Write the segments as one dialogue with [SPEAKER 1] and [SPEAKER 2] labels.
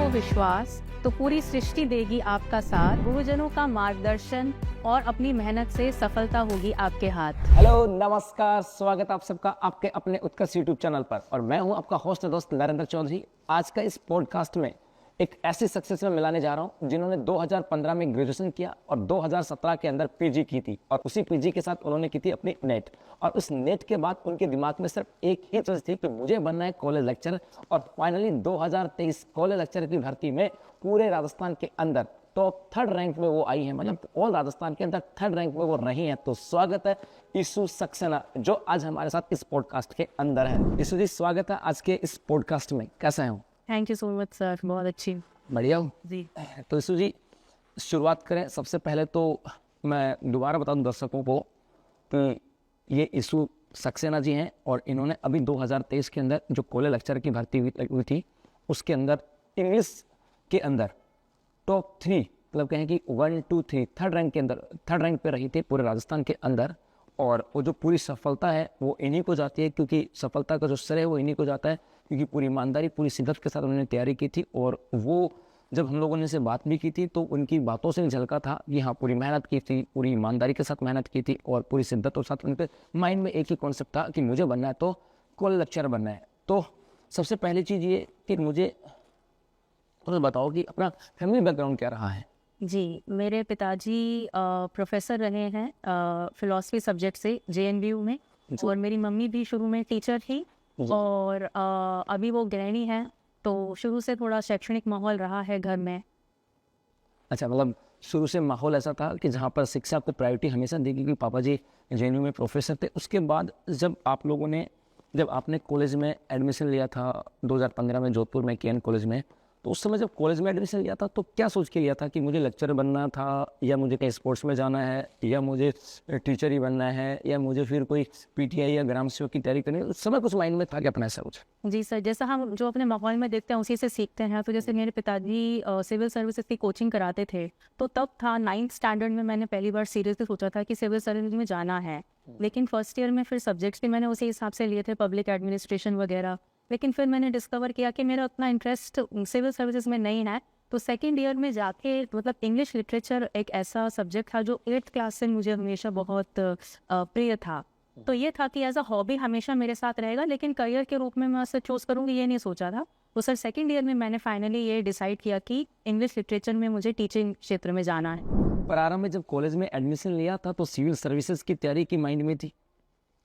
[SPEAKER 1] को विश्वास तो पूरी सृष्टि देगी आपका साथ। गुरुजनों का मार्गदर्शन और अपनी मेहनत से सफलता होगी आपके हाथ।
[SPEAKER 2] हेलो नमस्कार, स्वागत आप सबका आपके अपने उत्कर्ष यूट्यूब चैनल पर। और मैं हूं आपका होस्ट दोस्त नरेंद्र चौधरी। आज का इस पॉडकास्ट में एक ऐसी सक्सेस में मिलाने जा रहा हूं जिन्होंने 2015 में ग्रेजुएशन किया और 2017 के अंदर पीजी की थी, और उसी पीजी के साथ उन्होंने की थी अपनी नेट। और उस नेट के बाद उनके दिमाग में सिर्फ एक ही चीज थी कि मुझे बनना है कॉलेज लेक्चरर। और फाइनली 2023 कॉलेज लेक्चरर की भर्ती में पूरे राजस्थान के अंदर टॉप 3rd रैंक में वो आई है, मतलब ऑल राजस्थान के अंदर 3rd रैंक में वो रही हैं। तो स्वागत है ईशु सक्सेना, जो आज हमारे साथ इस पॉडकास्ट के अंदर है। ईशु जी, स्वागत है आज के इस पॉडकास्ट में। कैसे हैं?
[SPEAKER 1] Thank you so much sir, बहुत अच्छी।
[SPEAKER 2] बढ़िया हूँ
[SPEAKER 1] जी।
[SPEAKER 2] तो ईशु जी, शुरुआत करें। सबसे पहले तो मैं दोबारा बता दूं दर्शकों को कि ये ईशु सक्सेना जी हैं, और इन्होंने अभी 2023 के अंदर जो कॉलेज लेक्चर की भर्ती हुई थी उसके अंदर इंग्लिश के अंदर टॉप 3, मतलब कहें कि 1, 2, 3 3rd रैंक के अंदर 3rd रैंक पे रही थी पूरे राजस्थान के अंदर। और वो जो पूरी सफलता है वो इन्हीं को जाती है, क्योंकि सफलता का जो श्रेय है वो इन्हीं को जाता है, क्योंकि पूरी ईमानदारी पूरी शिद्दत के साथ उन्होंने तैयारी की थी। और वो जब हम लोगों ने से बात भी की थी तो उनकी बातों से झलका था कि हाँ, पूरी मेहनत की थी, पूरी ईमानदारी के साथ मेहनत की थी, और पूरी शिद्दत और साथ उनके माइंड में एक ही कॉन्सेप्ट था कि मुझे बनना है तो कॉलेज लेक्चरर बनना है। तो सबसे पहली चीज़ ये कि मुझे तो बताओ कि अपना फैमिली बैकग्राउंड क्या रहा है।
[SPEAKER 1] जी, मेरे पिताजी प्रोफेसर रहे हैं फिलॉसफी सब्जेक्ट से जेएनयू में, और मेरी मम्मी भी शुरू में टीचर थी, और अभी वो गृहिणी हैं। तो शुरू से थोड़ा शैक्षणिक माहौल रहा है घर में।
[SPEAKER 2] अच्छा, मतलब शुरू से माहौल ऐसा था कि जहाँ पर शिक्षा को प्रायोरिटी हमेशा दी, क्योंकि पापा जी जेएनयू में प्रोफेसर थे। उसके बाद जब आपने कॉलेज में एडमिशन लिया था 2015 में जोधपुर में केएन कॉलेज में, तो उस समय जब कॉलेज में एडमिशन लिया था तो क्या सोच के लिया था कि मुझे लेक्चरर बनना था, या मुझे कहीं स्पोर्ट्स में जाना है, या मुझे टीचर ही बनना है, या मुझे फिर कोई पीटीआई या ग्राम सेवक की तैयारी करनी है? उस समय कुछ माइंड में था कि अपना ऐसा कुछ?
[SPEAKER 1] जी सर, जैसा हम जो अपने माहौल में देखते हैं उसी से सीखते हैं। तो जैसे मेरे पिताजी सिविल सर्विसेज की कोचिंग कराते थे, तो तब था 9th स्टैंडर्ड में मैंने पहली बार सीरियसली सोचा था कि सिविल सर्विस में जाना है। लेकिन फर्स्ट ईयर में फिर सब्जेक्ट्स भी मैंने उसी हिसाब से लिए थे, पब्लिक एडमिनिस्ट्रेशन वगैरह। लेकिन फिर मैंने डिस्कवर किया कि मेरा उतना इंटरेस्ट सिविल सर्विसेज में नहीं है। तो सेकेंड ईयर में जाके मतलब इंग्लिश लिटरेचर एक ऐसा सब्जेक्ट था जो 8th क्लास से मुझे हमेशा बहुत प्रिय था। तो ये था कि एज अ हॉबी हमेशा मेरे साथ रहेगा, लेकिन करियर के रूप में मैं उसे चूज़ करूँगी ये नहीं सोचा था। तो सर सेकेंड ईयर में मैंने फाइनली ये डिसाइड किया कि इंग्लिश लिटरेचर में मुझे टीचिंग क्षेत्र में जाना है।
[SPEAKER 2] प्रारंभ में जब कॉलेज में एडमिशन लिया था तो सिविल सर्विसेज की तैयारी की माइंड में थी।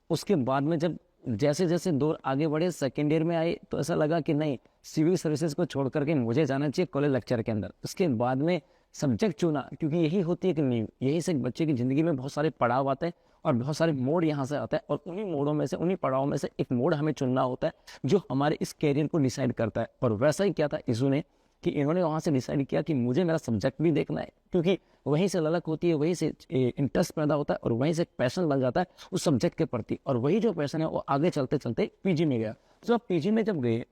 [SPEAKER 2] उसके बाद में जब जैसे जैसे दौर आगे बढ़े, सेकेंड ईयर में आए, तो ऐसा लगा कि नहीं, सिविल सर्विसेज को छोड़ करके मुझे जाना चाहिए कॉलेज लेक्चर के अंदर। उसके बाद में सब्जेक्ट चुना, क्योंकि यही होती है कि नींव, यही से एक बच्चे की ज़िंदगी में बहुत सारे पड़ाव आते हैं और बहुत सारे मोड़ यहाँ से आते हैं, और उन्हीं मोड़ों में से, उन्हीं पड़ावों में से एक मोड़ हमें चुनना होता है जो हमारे इस कैरियर को डिसाइड करता है। और वैसा ही क्या था ईशु ने कि इन्होंने वहाँ से डिसाइड किया कि मुझे मेरा सब्जेक्ट भी देखना है, क्योंकि वहीं से ललक होती है, वहीं से इंटरेस्ट पैदा होता है, और वहीं से पैशन बन जाता है उस सब्जेक्ट के प्रति। और वही जो पैशन है वो आगे चलते चलते पीजी में गया। तो अब पीजी में जब गए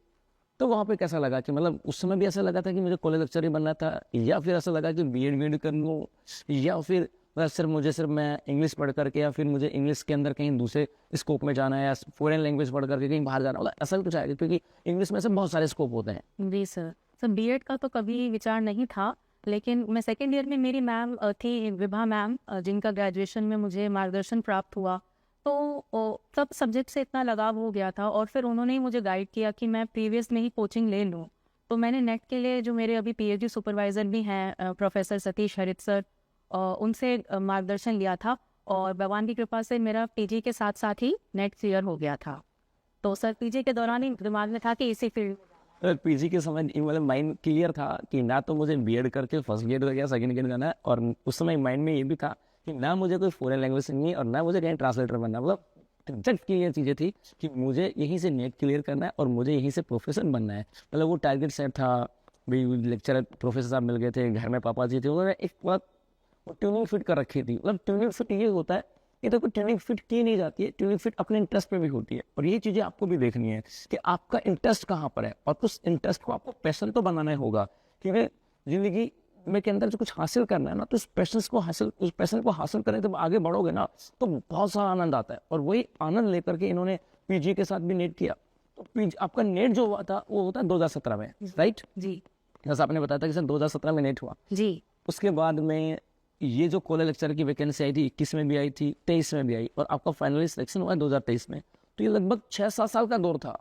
[SPEAKER 2] तो वहाँ पे कैसा लगा कि मतलब उस समय भी ऐसा लगा था कि मुझे कॉलेज लेक्चर ही बनना था, या फिर ऐसा लगा कि बीएड कर लूँ, या फिर सिर्फ मैं इंग्लिश पढ़ करके, या फिर मुझे इंग्लिश के अंदर कहीं दूसरे स्कोप में जाना है, या फॉरेन लैंग्वेज पढ़ करके कहीं बाहर जाना, मतलब ऐसा कुछ आएगा, क्योंकि इंग्लिश में से बहुत सारे स्कोप होते हैं।
[SPEAKER 1] जी सर, बीएड का तो कभी विचार नहीं था। लेकिन मैं सेकेंड ईयर में, मेरी मैम थी विभा मैम, जिनका ग्रेजुएशन में मुझे मार्गदर्शन प्राप्त हुआ, तो सब सब्जेक्ट से इतना लगाव हो गया था, और फिर उन्होंने ही मुझे गाइड किया कि मैं प्रीवियस में ही कोचिंग ले लूँ। तो मैंने नेट के लिए, जो मेरे अभी पीएचडी सुपरवाइज़र भी हैं प्रोफेसर सतीश हरित सर, उनसे मार्गदर्शन लिया था, और भगवान की कृपा से मेरा पीजी के साथ साथ ही नेट क्लियर हो गया था। तो सर पीजी के दौरान ही दिमाग में था कि इसी फील्ड।
[SPEAKER 2] पीजी के समय मतलब माइंड क्लियर था कि ना तो मुझे बीएड करके फर्स्ट ग्रेड या सेकंड ग्रेड जाना है, और उस समय माइंड में ये भी था कि ना मुझे कोई फॉरेन लैंग्वेज सीखनी है, और ना मुझे कहीं ट्रांसलेटर बनना। मतलब एग्जैक्ट क्लियर चीज़ें थी कि मुझे यहीं से नेट क्लियर करना है और मुझे यहीं से प्रोफेसर बनना है। मतलब वो टारगेट सेट था भाई। लेक्चरर प्रोफेसर साहब मिल गए थे, घर में पापा जी थे, उन्होंने एक बात ट्यूनिंग फिट कर रखी थी। मतलब ट्यूनिंग फिट ये होता है, ये तो कोई ट्यूनिंग फिट की नहीं जाती है, ट्यूनिंग फिट अपने इंटरेस्ट पे भी होती है। और ये चीज़ें आपको भी देखनी है कि आपका इंटरेस्ट कहाँ पर है, और उस इंटरेस्ट को आपको पैशन तो बनाना होगा, क्योंकि ज़िंदगी में के अंदर जो कुछ हासिल करना है ना, तो उस पैशन को हासिल करें तो आगे बढ़ोगे ना, तो बहुत सारा आनंद आता है। और वही आनंद लेकर के इन्होंने पीजी के साथ भी नेट किया। तो पीजी आपका नेट जो हुआ था वो होता है 2017 में, राइट
[SPEAKER 1] जी।
[SPEAKER 2] जैसा आपने बताया था कि सर 2017 में नेट हुआ,
[SPEAKER 1] जी
[SPEAKER 2] उसके बाद में ये जो कॉलेज लेक्चर की वैकेंसी आई थी 21 में भी आई थी, 23 में भी आई, और आपका फाइनली सिलेक्शन हुआ 2023 में। तो ये लगभग 6-7 साल का दौर था।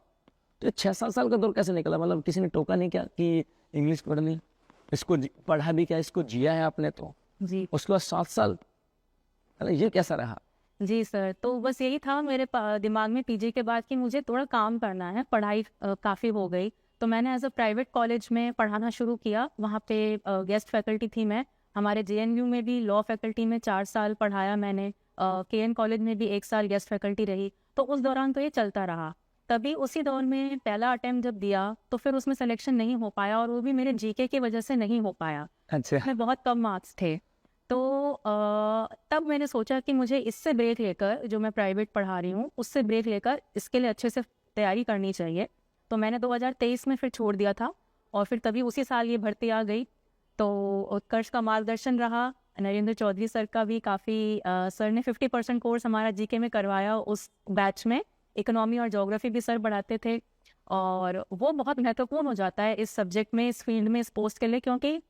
[SPEAKER 2] तो ये 6-7 साल का दौर कैसे निकला? मतलब किसी ने टोका नहीं क्या कि इंग्लिश पढ़नी, इसको पढ़ा भी क्या, इसको जिया है आपने तो।
[SPEAKER 1] जी
[SPEAKER 2] उसके बाद 7 साल, अरे ये कैसा रहा?
[SPEAKER 1] जी सर, तो बस यही था मेरे दिमाग में पीजी के बाद कि मुझे थोड़ा काम करना है, पढ़ाई काफ़ी हो गई। तो मैंने एज अ प्राइवेट कॉलेज में पढ़ाना शुरू किया, वहाँ पे गेस्ट फैकल्टी थी मैं। हमारे जेएनयू में भी लॉ फैकल्टी में 4 साल पढ़ाया मैंने, केएन कॉलेज में भी 1 साल गेस्ट फैकल्टी रही। तो उस दौरान तो ये चलता रहा। तभी उसी दौर में पहला अटेम्प्ट जब दिया तो फिर उसमें सिलेक्शन नहीं हो पाया, और वो भी मेरे जीके की वजह से नहीं हो पाया।
[SPEAKER 2] अच्छा,
[SPEAKER 1] उसमें बहुत कम मार्क्स थे। तो तब मैंने सोचा कि मुझे इससे ब्रेक लेकर, जो मैं प्राइवेट पढ़ा रही हूँ उससे ब्रेक लेकर इसके लिए अच्छे से तैयारी करनी चाहिए। तो मैंने 2023 में फिर छोड़ दिया था, और फिर तभी उसी साल ये भर्ती आ गई। तो उत्कर्ष का मार्गदर्शन रहा, नरेंद्र चौधरी सर का भी काफ़ी, सर ने 50% कोर्स हमारा जीके में करवाया उस बैच में। इकोनॉमी और ज्योग्राफी भी सर पढ़ाते थे, और वो बहुत महत्वपूर्ण हो जाता है इस सब्जेक्ट में, इस फील्ड में, इस पोस्ट के लिए, क्योंकि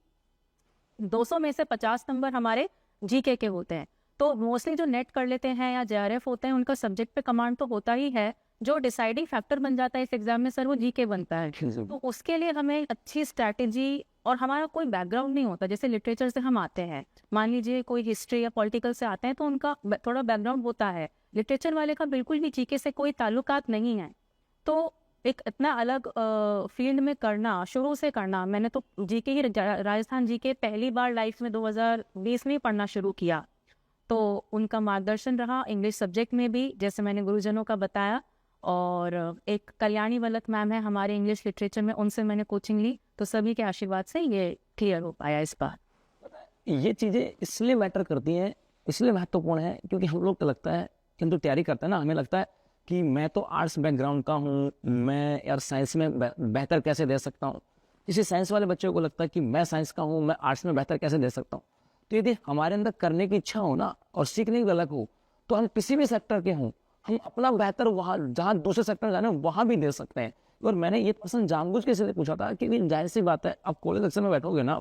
[SPEAKER 1] 200 में से 50 नंबर हमारे जीके के होते हैं। तो मोस्टली जो नेट कर लेते हैं या जेआरएफ होते हैं, उनका सब्जेक्ट पे कमांड तो होता ही है। जो डिसाइडिंग फैक्टर बन जाता है इस एग्जाम में सर, वो जीके बनता है। तो उसके लिए हमें अच्छी स्ट्रैटेजी, और हमारा कोई बैकग्राउंड नहीं होता। जैसे लिटरेचर से हम आते हैं, मान लीजिए कोई हिस्ट्री या पॉलिटिकल से आते हैं, तो उनका थोड़ा बैकग्राउंड होता है। लिटरेचर वाले का बिल्कुल भी जीके से कोई ताल्लुकात नहीं है। तो एक इतना अलग फील्ड में करना, शुरू से करना, मैंने तो जीके ही, राजस्थान जीके पहली बार लाइफ में 2020 में ही पढ़ना शुरू किया। तो उनका मार्गदर्शन रहा इंग्लिश सब्जेक्ट में भी, जैसे मैंने गुरुजनों का बताया। और एक कल्याणी वलक मैम है हमारे इंग्लिश लिटरेचर में, उनसे मैंने कोचिंग ली। तो सभी के आशीर्वाद से ये क्लियर हो पाया इस बार।
[SPEAKER 2] ये चीज़ें इसलिए मैटर करती हैं, इसलिए महत्वपूर्ण है, क्योंकि हम लोग को लगता है कि हम तो तैयारी करते हैं ना, हमें लगता है कि मैं तो आर्ट्स बैकग्राउंड का हूँ, मैं यार साइंस में बेहतर कैसे दे सकता हूँ। किसी साइंस वाले बच्चे को लगता है कि मैं साइंस का हूँ, मैं आर्ट्स में बेहतर कैसे दे सकता हूँ। तो यदि हमारे अंदर करने की इच्छा हो ना, और सीखने की ललक हो, तो हम किसी भी सेक्टर के हों, हम अपना बेहतर वहाँ जहाँ दूसरे सेक्टर जाने वहाँ भी दे सकते हैं। और मैंने ये प्रश्न जानबूझ के इसलिए पूछा था कि जाहिर सी बात है, आप कॉलेज लेक्चर में बैठोगे ना,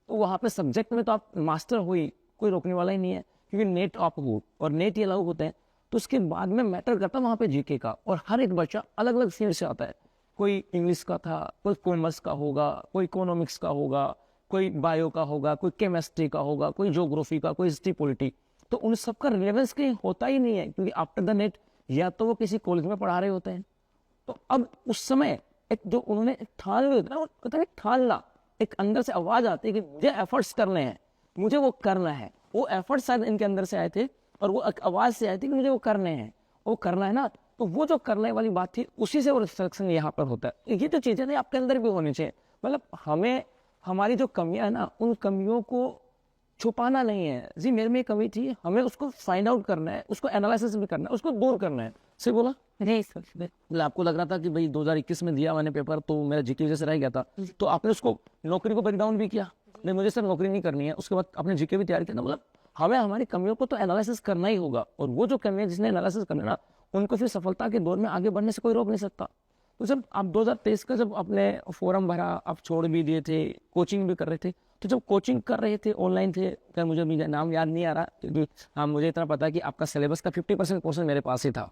[SPEAKER 2] तो वहाँ पे सब्जेक्ट में तो आप मास्टर हो ही, कोई रोकने वाला ही नहीं है, क्योंकि नेट आप हो और नेट ये लागू होते हैं। तो उसके बाद में मैटर करता है वहाँ पे जीके का, और हर एक बच्चा अलग अलग फील्ड से आता है। कोई इंग्लिश का था, कोई कॉमर्स का होगा, कोई इकोनॉमिक्स का होगा, कोई बायो का होगा, कोई केमिस्ट्री का होगा, कोई ज्योग्राफी का, कोई हिस्ट्री पॉलिटी। तो उन सबका रिलेवेंस कहीं होता ही नहीं है, क्योंकि आफ्टर द नेट या तो वो किसी कॉलेज में पढ़ा रहे होते हैं। तो अब उस समय एक जो उन्होंने ठान लिया होता है ना, वो कहते हैं ठानना, एक अंदर से आवाज आती है कि मुझे एफर्ट्स करने हैं, मुझे वो करना है। वो एफर्ट्स शायद इनके अंदर से आए थे, और वो एक आवाज से आई थी कि मुझे वो करने हैं, वो करना है ना। तो वो जो करने वाली बात थी, उसी से वो रिफ्लेक्शन यहाँ पर होता है। ये जो चीजें ना आपके अंदर भी होनी चाहिए। मतलब हमें हमारी जो कमियां है ना, उन कमियों को छुपाना नहीं है। जी मेरे में कमी थी, हमें उसको फाइंड आउट करना है, उसको एनालिसिस भी करना है, उसको दूर करना है। सही बोला?
[SPEAKER 1] नहीं सर,
[SPEAKER 2] मतलब आपको लग रहा था कि भाई 2021 में दिया मैंने पेपर, तो मेरा जीके वजह से रह गया था, तो आपने उसको नौकरी को ब्रेक डाउन भी किया, नहीं मुझे सिर्फ नौकरी नहीं करनी है, उसके बाद आपने जीके भी तैयार किया। मतलब हमें हमारी कमियों को तो एनालिसिस करना ही होगा, और वो जो कमियां जिसने एनालिसिस करना ना, उनको फिर सफलता के दौर में आगे बढ़ने से कोई रोक नहीं सकता। तो जब आप 2023 का जब आपने फॉर्म भरा, आप छोड़ भी दिए थे, कोचिंग भी कर रहे थे, तो जब कोचिंग कर रहे थे ऑनलाइन थे, क्या मुझे भी नाम याद नहीं आ रहा, क्योंकि हाँ मुझे इतना पता है कि आपका सिलेबस का 50% पोर्शन मेरे पास ही था,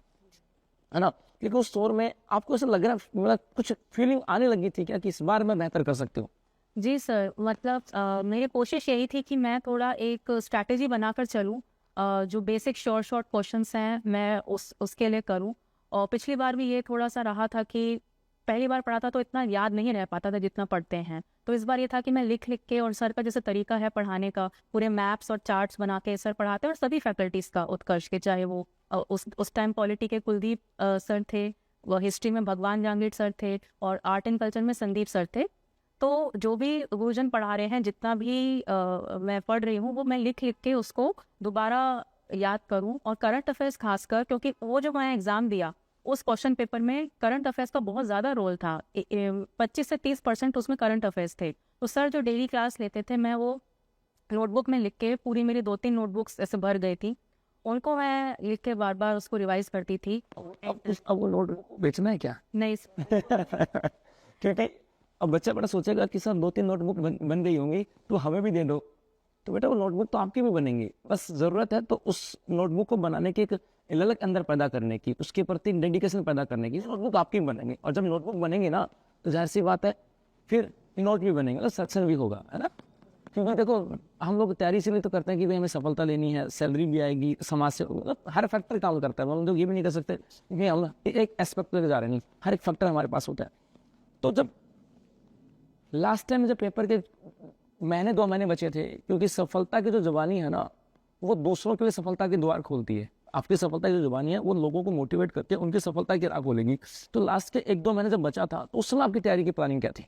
[SPEAKER 2] है ना। क्योंकि उस दौर में आपको ऐसा लग रहा, मतलब कुछ फीलिंग आने लगी थी क्या कि इस बार मैं बेहतर कर सकती हूँ?
[SPEAKER 1] जी सर, मतलब मेरी कोशिश यही थी कि मैं थोड़ा एक स्ट्रैटेजी बनाकर चलूँ, जो बेसिक शॉर्ट क्वेश्चंस हैं मैं उसके लिए करूँ। और पिछली बार भी ये थोड़ा सा रहा था कि पहली बार पढ़ा था तो इतना याद नहीं रह पाता था जितना पढ़ते हैं। तो इस बार ये था कि मैं लिख के, और सर का जैसे तरीका है पढ़ाने का, पूरे मैप्स और चार्ट्स बना के सर पढ़ाते हैं, और सभी फैकल्टीज़ का, उत्कर्ष के, चाहे वो उस टाइम पॉलिटी के कुलदीप सर थे, वो हिस्ट्री में भगवान जांगीर सर थे, और आर्ट एंड कल्चर में संदीप सर थे। तो जो भी गुरुजन पढ़ा रहे हैं, जितना भी मैं पढ़ रही हूँ, वो मैं लिख के उसको दोबारा याद करूँ। और करंट अफेयर्स खासकर, क्योंकि वो जो मैं एग्ज़ाम दिया, उस क्वेश्चन पेपर में करंट अफेयर्स का बहुत ज़्यादा रोल था। 25 से 30% उसमें करंट अफेयर्स थे। तो सर जो डेली क्लास लेते थे, मैं वो नोटबुक में लिख के, पूरी मेरी 2-3 नोटबुक्स ऐसे भर गई थी, उनको मैं लिख के बार बार उसको रिवाइज करती थी।
[SPEAKER 2] अब वो नोट बेचना है क्या?
[SPEAKER 1] नहीं
[SPEAKER 2] क्योंकि अब बच्चा बड़ा सोचेगा कि सर 2-3 नोटबुक बन गई होंगी तो हमें भी दे दो। तो बेटा वो नोटबुक तो आपकी भी बनेंगी, बस ज़रूरत है तो उस नोटबुक को बनाने की एक ललक अंदर पैदा करने की, उसके प्रति डेडिकेशन पैदा करने की। नोटबुक आपकी भी बनेंगी और जब नोटबुक बनेंगी ना तो जाहिर सी बात है फिर नोट भी बनेंगे, मतलब सक्सेस भी होगा, है ना। क्योंकि देखो हम लोग तैयारी इसलिए तो करते हैं कि भाई हमें सफलता लेनी है, सैलरी भी आएगी, समाज से मतलब हर फैक्टर काम करता है। हम लोग ये भी नहीं कर सकते कि हम एक एस्पेक्ट लेके जा रहे हैं, नहीं, हर एक फैक्टर हमारे पास होता है। तो जब लास्ट टाइम जब पेपर के महीने 2 महीने बचे थे, क्योंकि सफलता की जो जुबानी है ना वो दूसरों के लिए सफलता के द्वार खोलती है। आपकी सफलता की जो जुबानी है वो लोगों को मोटिवेट करके उनकी सफलता की राह खोलेगी। तो लास्ट के 1-2 महीने जब बचा था तो उस समय आपकी तैयारी की प्लानिंग क्या थी?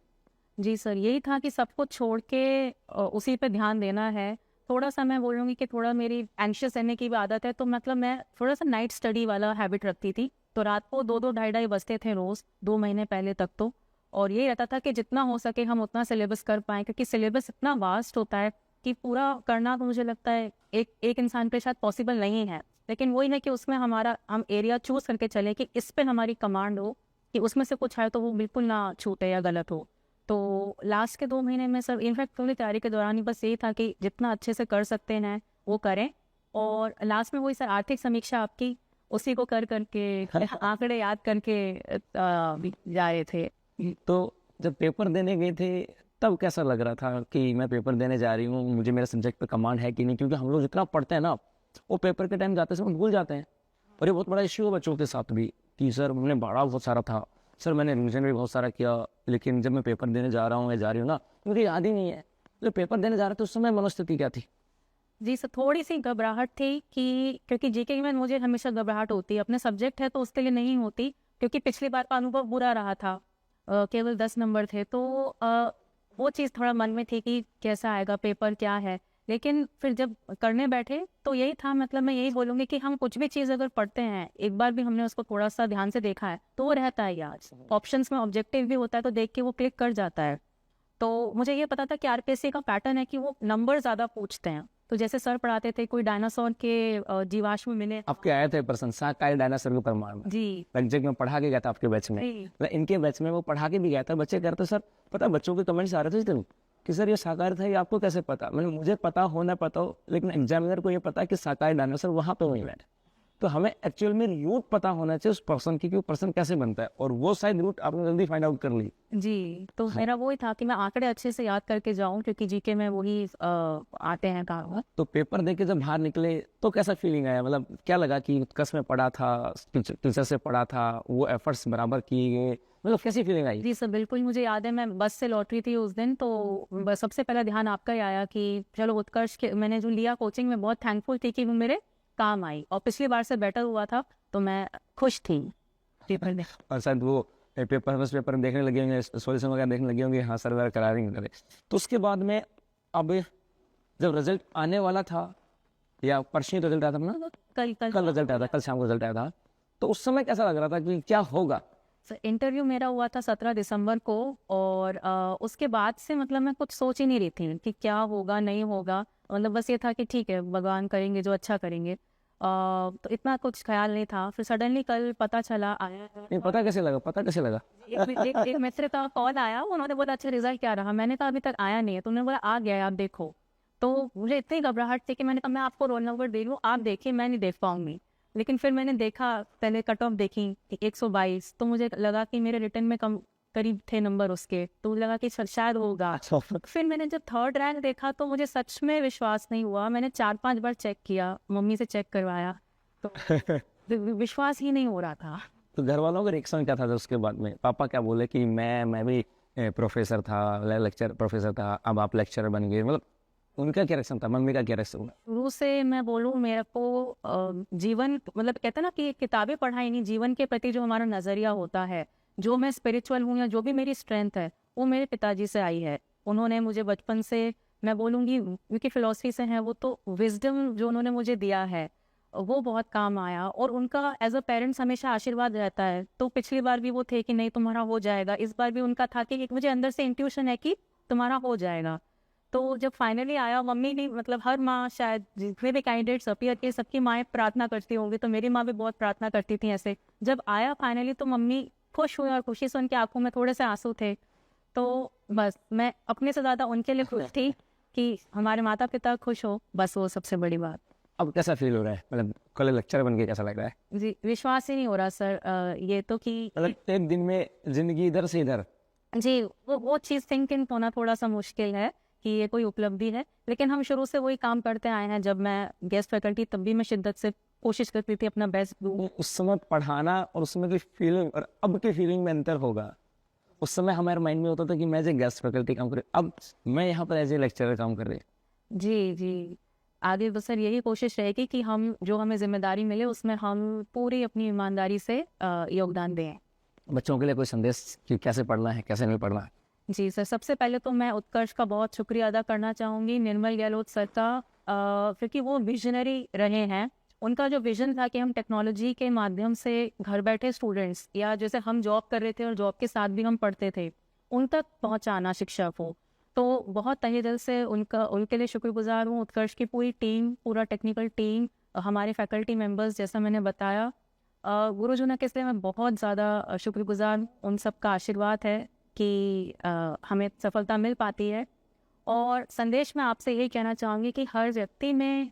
[SPEAKER 1] जी सर, यही था कि सब कुछ छोड़ के उसी पे ध्यान देना है। थोड़ा-सा मैं बोलूँगी कि थोड़ा मेरी एंग्ज़ियस रहने की भी आदत है, तो मतलब मैं थोड़ा-सा नाइट स्टडी वाला हैबिट रखती थी। तो रात को 2-2 ढाई-ढाई बजते थे रोज़, 2 महीने पहले तक तो। और यही रहता था कि जितना हो सके हम उतना सिलेबस कर पाएँ, क्योंकि सिलेबस इतना वास्ट होता है कि पूरा करना तो मुझे लगता है एक इंसान पे शायद पॉसिबल नहीं है। लेकिन वही है कि उसमें हम एरिया चूज़ करके चलें कि इस पे हमारी कमांड हो, कि उसमें से कुछ है तो वो बिल्कुल ना छूटे या गलत हो। तो लास्ट के 2 महीने में सर इनफैक्ट पूरी तैयारी के दौरान ही बस यही था कि जितना अच्छे से कर सकते हैं वो करें। और लास्ट में वही सर आर्थिक समीक्षा आपकी, उसी को कर के आंकड़े याद करके जा रहे थे।
[SPEAKER 2] तो जब पेपर देने गए थे तब कैसा लग रहा था कि मैं पेपर देने जा रही हूँ, मुझे मेरे सब्जेक्ट पे कमांड है कि नहीं? क्योंकि हम लोग जितना पढ़ते हैं ना वो पेपर के टाइम जाते समय भूल जाते हैं। और ये बहुत बड़ा इश्यू है बच्चों के साथ भी कि सर हमने पढ़ा बहुत सारा था, सर मैंने रिविजन भी बहुत सारा किया, लेकिन जब मैं पेपर देने जा रहा हूँ या जा रही हूँ ना मुझे याद ही नहीं है। जब पेपर देने जा रहे थे उस समय मनोस्थिति क्या थी?
[SPEAKER 1] जी सर, थोड़ी-सी घबराहट थी कि क्योंकि जीके में मुझे हमेशा घबराहट होती है, अपने सब्जेक्ट है तो उसके लिए नहीं होती, क्योंकि पिछली बार का अनुभव बुरा रहा था। केवल 10 नंबर थे, तो वो चीज़ थोड़ा मन में थी कि कैसा आएगा पेपर, क्या है। लेकिन फिर जब करने बैठे तो यही था, मतलब मैं यही बोलूँगी कि हम कुछ भी चीज़ अगर पढ़ते हैं, एक बार भी हमने उसको थोड़ा-सा ध्यान से देखा है, तो वो रहता है याद। ऑप्शंस में ऑब्जेक्टिव भी होता है तो देख के वो क्लिक कर जाता है। तो मुझे ये पता था कि आरपीएससी का पैटर्न है कि वो नंबर ज़्यादा पूछते हैं। तो जैसे सर पढ़ाते थे, कोई डायनासोर के जीवाश्म मिले।
[SPEAKER 2] आपके आए थे प्रशंसा का डायनासोर के प्रमाण में
[SPEAKER 1] जी।
[SPEAKER 2] एग्जैक्ट में पढ़ा के गया था आपके बैच में,
[SPEAKER 1] जी।
[SPEAKER 2] मतलब इनके बैच में वो पढ़ा के भी गया था। बच्चे कहते सर पता है, बच्चों के कमेंट्स आ रहे थे कि सर ये साकार था, ये आपको कैसे पता? मतलब मुझे पता हो ना पता हो, लेकिन एग्जामिनर को ये पता है कि साकार डायनासोर वहां पे वहीं बैठे। तो हमें एक्चुअल में रूट पता होना चाहिए उस पर्सन की कि वो पर्सन कैसे बनता है, और वो शायद रूट आपने जल्दी फाइंड आउट कर ली।
[SPEAKER 1] जी, तो मेरा वो ही था कि मैं आंकड़े अच्छे से याद करके जाऊं, क्योंकि जीके में वही आते हैं काम।
[SPEAKER 2] तो पेपर देके जब बाहर निकले तो कैसा फीलिंग आया? मतलब क्या लगा कि उत्कर्ष में पढ़ा था, टीचर से पढ़ा था, वो एफर्ट्स बराबर किए गए, मतलब कैसी फीलिंग आई?
[SPEAKER 1] जी सर, बिल्कुल मुझे याद है, मैं बस से लौट रही थी उस दिन, तो सबसे पहला ध्यान आपका ही आया कि चलो उत्कर्ष के मैंने जो लिया कोचिंग में, बहुत थैंकफुल थी कि वो मेरे काम आई, और पिछली बार से बेटर हुआ था, तो मैं खुश थी पेपर में।
[SPEAKER 2] और शायद वो पेपर बस पेपर में देखने लगे होंगे, सॉल्यूशन वगैरह देखने लगे होंगे, हाँ सर वगैरह करा रही होंगे। तो उसके बाद में अब जब रिजल्ट आने वाला था, या परसों रिजल्ट आया था ना? कल रिजल्ट आया था, कल शाम को रिजल्ट आया था। तो उस समय कैसा लग रहा था कि क्या होगा?
[SPEAKER 1] सर इंटरव्यू मेरा हुआ था 17 दिसंबर को, और उसके बाद से मतलब मैं कुछ सोच ही नहीं रही थी कि क्या होगा नहीं होगा। मतलब बस ये था कि ठीक है, भगवान करेंगे जो अच्छा करेंगे। तो इतना कुछ ख्याल नहीं था। फिर सडनली कल पता चला, आया है।
[SPEAKER 2] नहीं पता कैसे लगा? पता कैसे लगा?
[SPEAKER 1] एक मित्र का कॉल आया, उन्होंने बोला अच्छा रिजल्ट क्या रहा। मैंने कहा अभी तक आया नहीं है, तो उन्होंने बोला आ गया है, आप देखो। तो मुझे इतनी घबराहट थी कि मैंने कहा मैं आपको रोल नंबर दे दूँ, आप देखिए, मैं नहीं देख पाऊंगी। लेकिन फिर मैंने देखा, पहले कट ऑफ देखी 122, तो मुझे लगा कि मेरे रिटर्न में कम करीब थे नंबर उसके, तो लगा कि शायद होगा। फिर मैंने जब थर्ड रैंक देखा तो मुझे सच में विश्वास नहीं हुआ। मैंने 4-5 बार चेक किया, मम्मी से चेक करवाया, तो विश्वास ही नहीं हो रहा था।
[SPEAKER 2] तो घर वालों का रिएक्शन क्या था उसके बाद में? पापा क्या बोले कि मैं भी प्रोफेसर था, लेक्चर प्रोफेसर था, अब आप लेक्चरर बन गए, मतलब उनका क्या रिएक्शन था? मम्मी का क्या रिएक्शन हुआ?
[SPEAKER 1] शुरू से मैं बोलूँ, मेरे को जीवन, मतलब कहते हैं ना कि किताबें पढ़ाई नहीं, जीवन के प्रति जो हमारा नज़रिया होता है, जो मैं स्पिरिचुअल हूँ या जो भी मेरी स्ट्रेंथ है, वो मेरे पिताजी से आई है। उन्होंने मुझे बचपन से, मैं बोलूँगी क्योंकि फिलॉसफी से हैं वो, तो विजडम जो उन्होंने मुझे दिया है वो बहुत काम आया, और उनका एज अ पेरेंट्स हमेशा आशीर्वाद रहता है। तो पिछली बार भी वो थे कि नहीं तुम्हारा हो जाएगा, इस बार भी उनका था कि मुझे अंदर से इंट्यूशन है कि तुम्हारा हो जाएगा। तो जब फाइनली आया, मम्मी ने, मतलब हर माँ शायद जितने भी कैंडिडेट्स अपीयर किए सबकी माएँ प्रार्थना करती होंगी, तो मेरी माँ भी बहुत प्रार्थना करती थी ऐसे। जब आया फाइनली तो मम्मी खुश हुई, और खुशी से उनकी आंखों में थोड़े से आंसू थे। तो बस मैं अपने से ज़्यादा उनके लिए खुश थी कि हमारे माता पिता खुश हो, बस वो सबसे बड़ी बात।
[SPEAKER 2] अब कैसा फील हो रहा है, मतलब कॉलेज लेक्चर बन के कैसा लग रहा है?
[SPEAKER 1] जी, विश्वास ही नहीं हो रहा सर, ये तो कि
[SPEAKER 2] मतलब एक दिन में जिंदगी इधर से इधर।
[SPEAKER 1] जी, वो चीज़ थिंकिंग होना थोड़ा-सा मुश्किल है कि ये कोई उपलब्धि है, लेकिन हम शुरू से वही काम करते आए हैं। जब मैं गेस्ट फैकल्टी तब भी मैं शिद्दत से कोशिश करती थी अपना बेस्ट दूँ।
[SPEAKER 2] उस समय पढ़ाना और उस समय की फीलिंग और अब की फीलिंग में अंतर होगा। उस समय हमारे माइंड में होता था कि मैं एज ए गेस्ट फैकल्टी काम कर रही, अब मैं यहाँ पर एज ए लेक्चरर काम कर रही।
[SPEAKER 1] जी, जी। आगे बस सर यही कोशिश रहेगी कि हम जो हमें ज़िम्मेदारी मिले उसमें हम पूरी अपनी ईमानदारी से योगदान दें।
[SPEAKER 2] बच्चों के लिए कोई संदेश कि कैसे पढ़ना है, कैसे नहीं पढ़ना है?
[SPEAKER 1] जी सर, सबसे पहले तो मैं उत्कर्ष का बहुत शुक्रिया अदा करना चाहूँगी, निर्मल गहलोत सर का, क्योंकि वो विजनरी रहे हैं। उनका जो विज़न था कि हम टेक्नोलॉजी के माध्यम से घर बैठे स्टूडेंट्स या जैसे हम जॉब कर रहे थे और जॉब के साथ भी हम पढ़ते थे, उन तक पहुँचाना शिक्षा को। तो बहुत तहे दिल से उनके लिए शुक्रगुजार हूँ। उत्कर्ष की पूरी टीम, पूरा टेक्निकल टीम, हमारे फैकल्टी मेंबर्स जैसा मैंने बताया, गुरुजनों के इसलिए मैं बहुत ज़्यादा शुक्रगुजार हूँ। उन सब का आशीर्वाद है कि हमें सफलता मिल पाती है। और संदेश मैं आपसे यही कहना चाहूँगी कि हर व्यक्ति में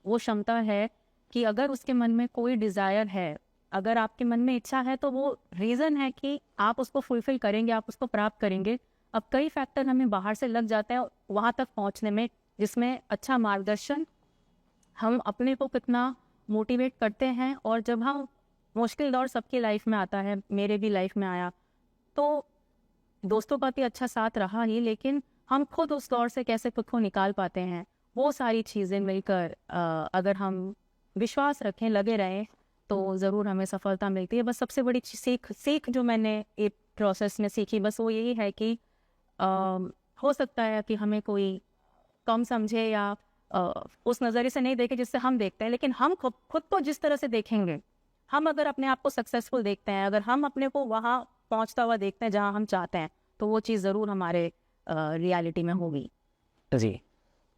[SPEAKER 1] वो क्षमता है कि अगर उसके मन में कोई डिज़ायर है, अगर आपके मन में इच्छा है, तो वो रीज़न है कि आप उसको फुलफ़िल करेंगे, आप उसको प्राप्त करेंगे। अब कई फैक्टर हमें बाहर से लग जाते हैं वहाँ तक पहुँचने में, जिसमें अच्छा मार्गदर्शन, हम अपने को कितना मोटिवेट करते हैं, और जब हम मुश्किल दौर सबकी लाइफ में आता है, मेरे भी लाइफ में आया, तो दोस्तों का भी अच्छा साथ रहा ही, लेकिन हम खुद उस दौर से कैसे खुद को निकाल पाते हैं, वो सारी चीज़ें मिलकर अगर हम विश्वास रखें, लगे रहें, तो ज़रूर हमें सफलता मिलती है। बस सबसे बड़ी सीख जो मैंने एक प्रोसेस में सीखी, बस वो यही है कि हो सकता है कि हमें कोई कम समझे या उस नज़रिए से नहीं देखे जिससे हम देखते हैं, लेकिन हम खुद को जिस तरह से देखेंगे, हम अगर अपने आप को सक्सेसफुल देखते हैं, अगर हम अपने को वहाँ पहुँचता हुआ देखते हैं जहाँ हम चाहते हैं, तो वो चीज़ ज़रूर हमारे रियलिटी में होगी।
[SPEAKER 2] जी,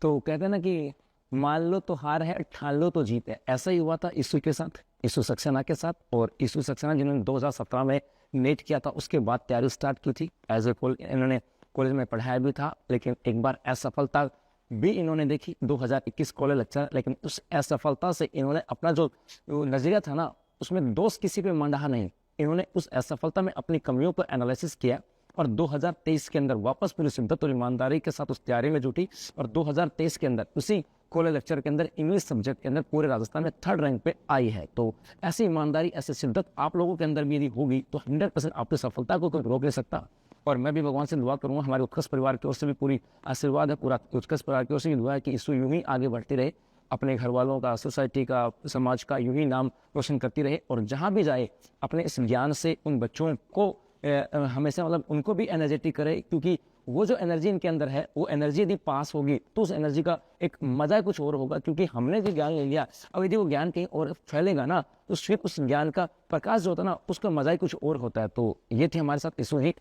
[SPEAKER 2] तो कहते हैं ना कि मान लो तो हार है, ठान लो तो जीत है। ऐसा ही हुआ था यीशु के साथ, यीशु सक्सेना के साथ। और यीशु सक्सेना जिन्होंने 2017 में नेट किया था, उसके बाद तैयारी स्टार्ट की थी एज ए इन्होंने कॉलेज में पढ़ाया भी था, लेकिन एक बार असफलता भी इन्होंने देखी 2021 कॉलेज लेक्चर। लेकिन उस असफलता से इन्होंने अपना जो नजरिया था ना, उसमें दोष किसी पे मंडा नहीं। इन्होंने उस असफलता में अपनी कमियों पर एनालिसिस किया और 2023 के अंदर वापस पूरी शिद्दत और ईमानदारी के साथ उस तैयारी में जुटी। और 2023 के अंदर उसी कॉलेज लेक्चर के अंदर इंग्लिश सब्जेक्ट के अंदर पूरे राजस्थान में 3rd रैंक पे आई है। तो ऐसी ईमानदारी, ऐसी शिद्दत आप लोगों के अंदर भी यदि होगी तो 100% आपकी सफलता को कोई रोक नहीं सकता। और मैं भी भगवान से दुआ करूंगा, हमारे उत्कर्ष परिवार की ओर से भी पूरी आशीर्वाद है, पूरा उत्कर्ष परिवार की ओर से भी दुआ है कि यीशु यूं ही आगे बढ़ती रहे, अपने घर वालों का, सोसाइटी का, समाज का यूं ही नाम रोशन करती रहे। और जहाँ भी जाए अपने इस ज्ञान से उन बच्चों को हमेशा मतलब उनको भी एनर्जेटिक करे, क्योंकि वो जो एनर्जी इनके अंदर है, वो एनर्जी यदि पास होगी तो उस एनर्जी का एक मजा कुछ और होगा। क्योंकि हमने जो ज्ञान ले लिया, अब यदि वो ज्ञान कहीं और फैलेगा ना, तो फिर उस ज्ञान का प्रकाश जो होता है ना, उसका मजा ही कुछ और होता है। तो ये थे हमारे साथ यीशु जी,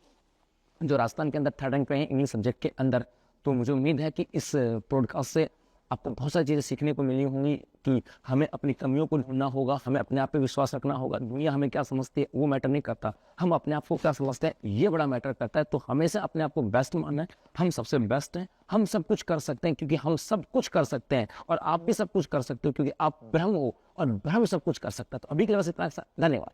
[SPEAKER 2] जो राजस्थान के अंदर 3rd रैंक पे हैं इंग्लिश सब्जेक्ट के अंदर। तो मुझे उम्मीद है कि इस पॉडकास्ट से आपको बहुत सारी चीज़ें सीखने को मिली होंगी कि हमें अपनी कमियों को ढूंढना होगा, हमें अपने आप पे विश्वास रखना होगा। दुनिया हमें क्या समझती है वो मैटर नहीं करता, हम अपने आप को क्या समझते हैं ये बड़ा मैटर करता है। तो हमेशा अपने आप को बेस्ट मानना है, हम सबसे बेस्ट हैं, हम सब कुछ कर सकते हैं, क्योंकि हम सब कुछ कर सकते हैं। और आप भी सब कुछ कर सकते हो, क्योंकि आप ब्रह्म हो और ब्रह्म सब कुछ कर सकता है। तो अभी के लिए बस इतना, धन्यवाद।